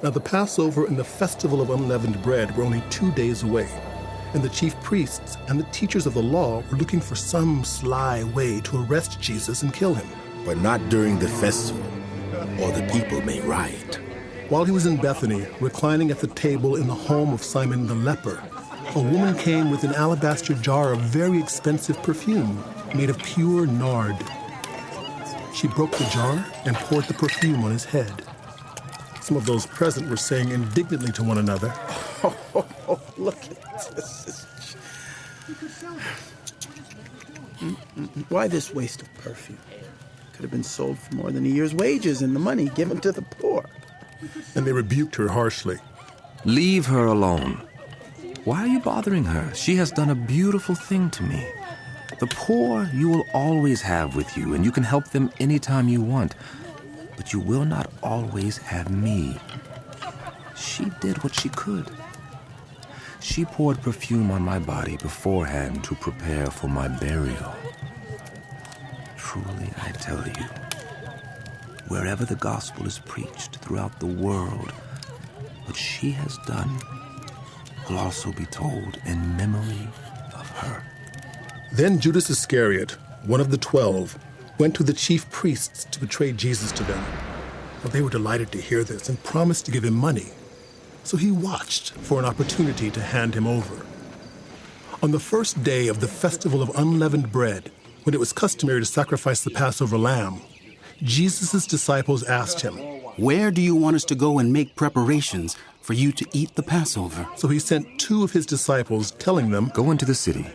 Now the Passover and the Festival of Unleavened Bread were only 2 days away, and the chief priests and the teachers of the law were looking for some sly way to arrest Jesus and kill him. But not during the festival, or the people may riot. While he was in Bethany, reclining at the table in the home of Simon the leper, a woman came with an alabaster jar of very expensive perfume made of pure nard. She broke the jar and poured the perfume on his head. Some of those present were saying indignantly to one another, Oh, look at this. Why this waste of perfume? Could have been sold for more than a year's wages and the money given to the poor. and they rebuked her harshly. Leave her alone. Why are you bothering her? She has done a beautiful thing to me. The poor you will always have with you, and you can help them anytime you want. But you will not always have me. She did what she could. She poured perfume on my body beforehand to prepare for my burial. Truly, I tell you, wherever the gospel is preached throughout the world, what she has done will also be told in memory of her. Then Judas Iscariot, one of the 12, went to the chief priests to betray Jesus to them. Well, they were delighted to hear this and promised to give him money. So he watched for an opportunity to hand him over. On the first day of the Festival of Unleavened Bread, when it was customary to sacrifice the Passover lamb, Jesus' disciples asked him, "Where do you want us to go and make preparations for you to eat the Passover?" So he sent 2 of his disciples, telling them, Go into the city,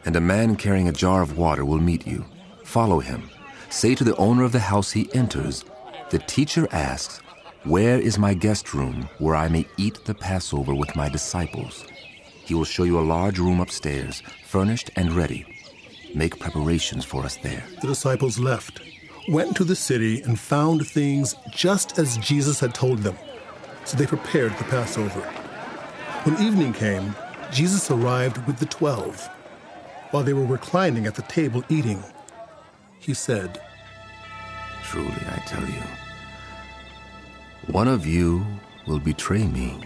and a man carrying a jar of water will meet you. Follow him. Say to the owner of the house he enters, the teacher asks, where is my guest room where I may eat the Passover with my disciples? He will show you a large room upstairs, furnished and ready. Make preparations for us there. The disciples left, went into the city, and found things just as Jesus had told them. So they prepared the Passover. When evening came, Jesus arrived with the 12. While they were reclining at the table eating, he said, Truly, I tell you, one of you will betray me,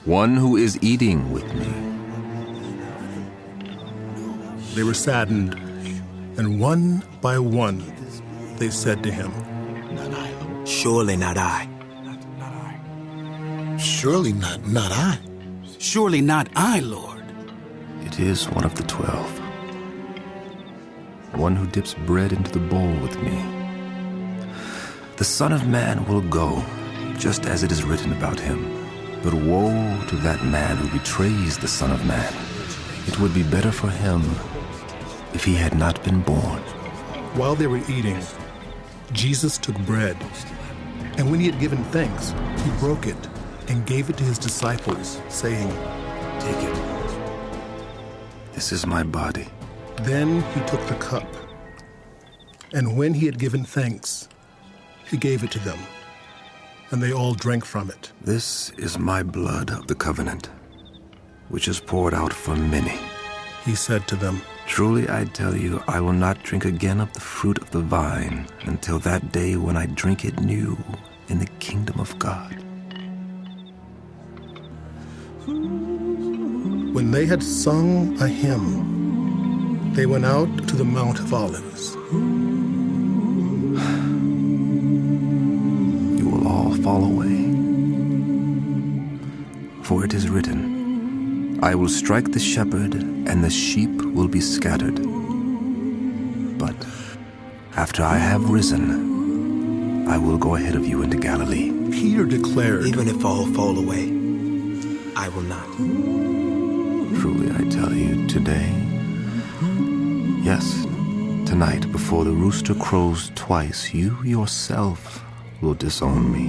one who is eating with me. They were saddened, and one by one they said to him, Surely not I. Surely not I. "Surely not I, Lord." It is one of the 12, one who dips bread into the bowl with me. The Son of Man will go, just as it is written about him. But woe to that man who betrays the Son of Man. It would be better for him if he had not been born. While they were eating, Jesus took bread, and when he had given thanks, he broke it and gave it to his disciples, saying, Take it. This is my body. Then he took the cup, and when he had given thanks, he gave it to them, and they all drank from it. This is my blood of the covenant, which is poured out for many. He said to them, Truly I tell you, I will not drink again of the fruit of the vine until that day when I drink it new in the kingdom of God. When they had sung a hymn, they went out to the Mount of Olives. You will all fall away. For it is written, I will strike the shepherd, and the sheep will be scattered. But after I have risen, I will go ahead of you into Galilee. Peter declared, Even if all fall away, I will not. Truly I tell you, today, yes, tonight, before the rooster crows twice, you yourself will disown me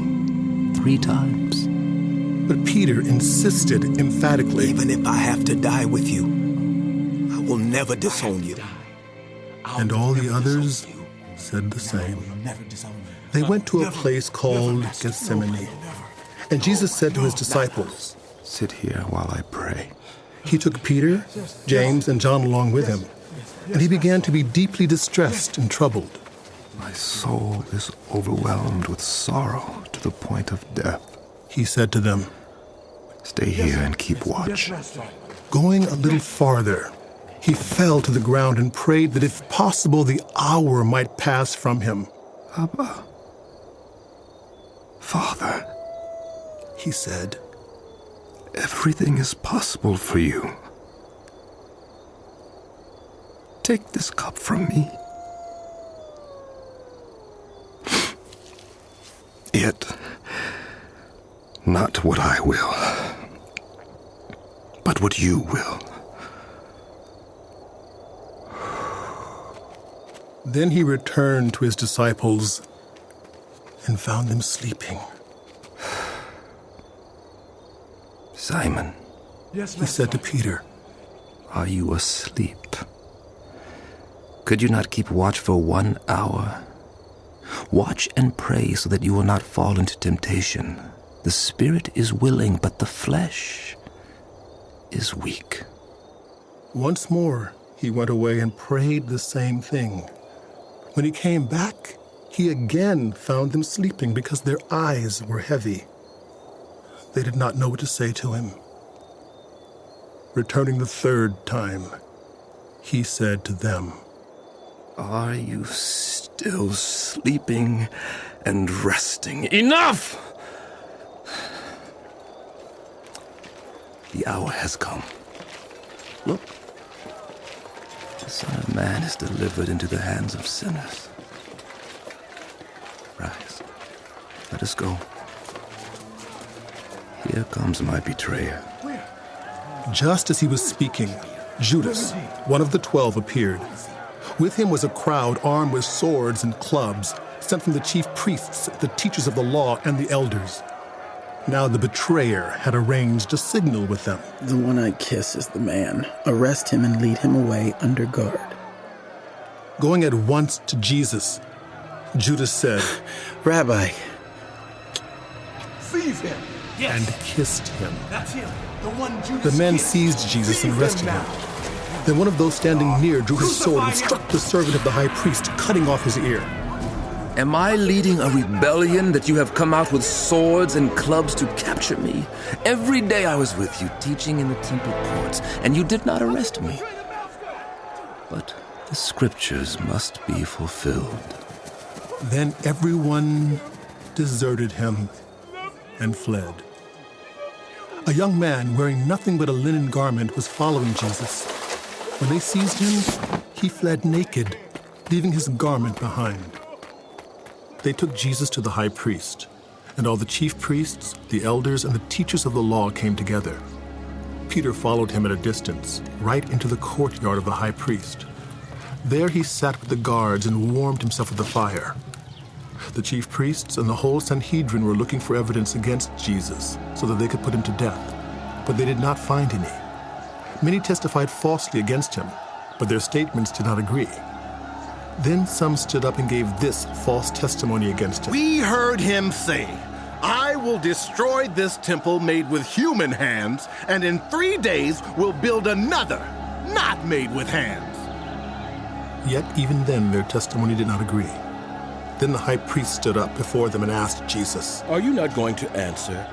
3 times. But Peter insisted emphatically, Even if I have to die with you, I will never disown you. and all the others said the same. They went to a place called Gethsemane, and Jesus said to his disciples, Sit here while I pray. He took Peter, James, and John along with him, and he began to be deeply distressed and troubled. My soul is overwhelmed with sorrow to the point of death. He said to them, Stay here and keep watch. Going a little farther, he fell to the ground and prayed that if possible the hour might pass from him. Abba, Father, He said, everything is possible for you. Take this cup from me. Yet, not what I will, but what you will. Then he returned to his disciples and found them sleeping. Simon, He said to Peter, are you asleep? Could you not keep watch for 1 hour? Watch and pray so that you will not fall into temptation. The spirit is willing, but the flesh is weak. Once more he went away and prayed the same thing. When he came back, he again found them sleeping because their eyes were heavy. They did not know what to say to him. Returning the third time, he said to them, Are you still sleeping and resting? Enough! The hour has come. Look, the Son of Man is delivered into the hands of sinners. Rise, let us go. Here comes my betrayer. Just as he was speaking, Judas, one of the 12, appeared. With him was a crowd armed with swords and clubs, sent from the chief priests, the teachers of the law, and the elders. Now the betrayer had arranged a signal with them. The one I kiss is the man. Arrest him and lead him away under guard. Going at once to Jesus, Judas said, Rabbi. Seize him. and kissed him. That's him. The one Judas The men kissed. seized Jesus and Seize arrested him. now. Then one of those standing near drew his sword and struck the servant of the high priest, cutting off his ear. Am I leading a rebellion that you have come out with swords and clubs to capture me? Every day I was with you, teaching in the temple courts, and you did not arrest me. But the scriptures must be fulfilled. Then everyone deserted him and fled. A young man wearing nothing but a linen garment was following Jesus. When they seized him, he fled naked, leaving his garment behind. They took Jesus to the high priest, and all the chief priests, the elders, and the teachers of the law came together. Peter followed him at a distance, right into the courtyard of the high priest. There he sat with the guards and warmed himself at the fire. The chief priests and the whole Sanhedrin were looking for evidence against Jesus so that they could put him to death, but they did not find any. Many testified falsely against him, but their statements did not agree. Then some stood up and gave this false testimony against him. We heard him say, I will destroy this temple made with human hands, and in 3 days will build another, not made with hands. Yet even then their testimony did not agree. Then the high priest stood up before them and asked Jesus, Are you not going to answer?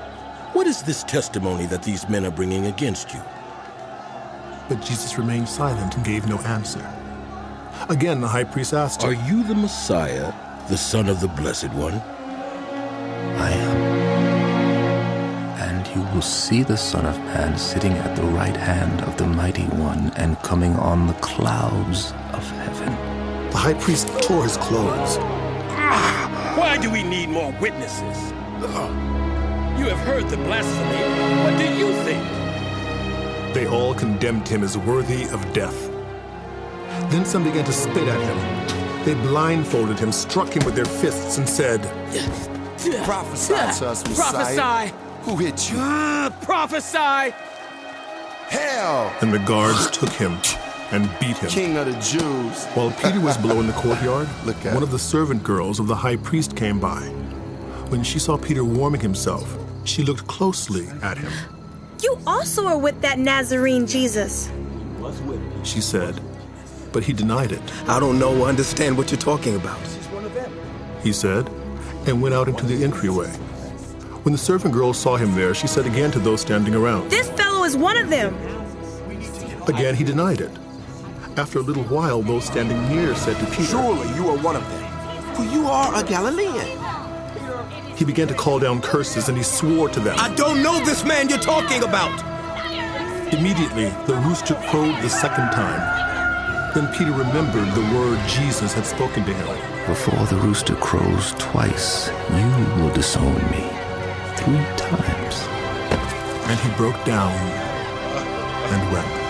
What is this testimony that these men are bringing against you? But Jesus remained silent and gave no answer. Again the high priest asked Are him, you the Messiah, the Son of the Blessed One? I am. And you will see the Son of Man sitting at the right hand of the Mighty One and coming on the clouds of heaven. The high priest tore his clothes. Why do we need more witnesses? You have heard the blasphemy. What do you think? They all condemned him as worthy of death. Then some began to spit at him. They blindfolded him, struck him with their fists, and said, Prophesy to us, Messiah. Prophesy! Who hit you? Prophesy! Hell! and the guards took him and beat him. King of the Jews. While Peter was below in the courtyard, Look at one it. of the servant girls of the high priest came by. When she saw Peter warming himself, she looked closely at him. You also are with that Nazarene Jesus. She said, but he denied it. I don't know or understand what you're talking about. He said, and went out into the entryway. When the servant girl saw him there, she said again to those standing around. This fellow is one of them. Again, he denied it. After a little while, those standing near said to Peter, Surely you are one of them, for you are a Galilean. He began to call down curses, and he swore to them. I don't know this man you're talking about. Immediately, the rooster crowed the second time. Then Peter remembered the word Jesus had spoken to him. Before the rooster crows twice, you will disown me 3 times. And he broke down and wept.